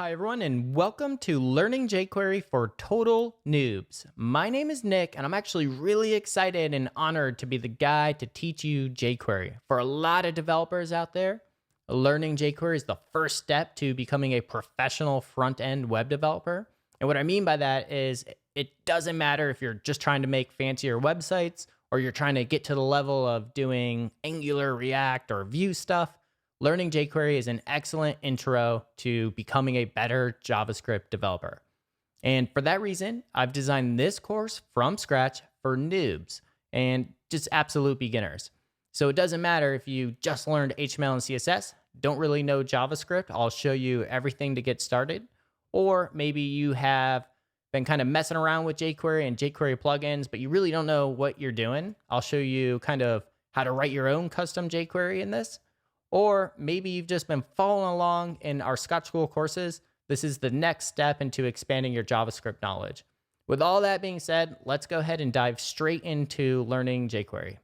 Hi, everyone, and welcome to Learning jQuery for Total Noobs. My name is Nick, and I'm actually really excited and honored to be the guy to teach you jQuery. For a lot of developers out there, learning jQuery is the first step to becoming a professional front-end web developer. And what I mean by that is it doesn't matter if you're just trying to make fancier websites or you're trying to get to the level of doing Angular, React, or Vue stuff. Learning jQuery is an excellent intro to becoming a better JavaScript developer. And for that reason, I've designed this course from scratch for noobs and just absolute beginners. So it doesn't matter if you just learned HTML and CSS, don't really know JavaScript, I'll show you everything to get started. Or maybe you have been kind of messing around with jQuery and jQuery plugins, but you really don't know what you're doing. I'll show you kind of how to write your own custom jQuery in this. Or maybe you've just been following along in our Scotch School courses. This is the next step into expanding your JavaScript knowledge. With all that being said, let's go ahead and dive straight into learning jQuery.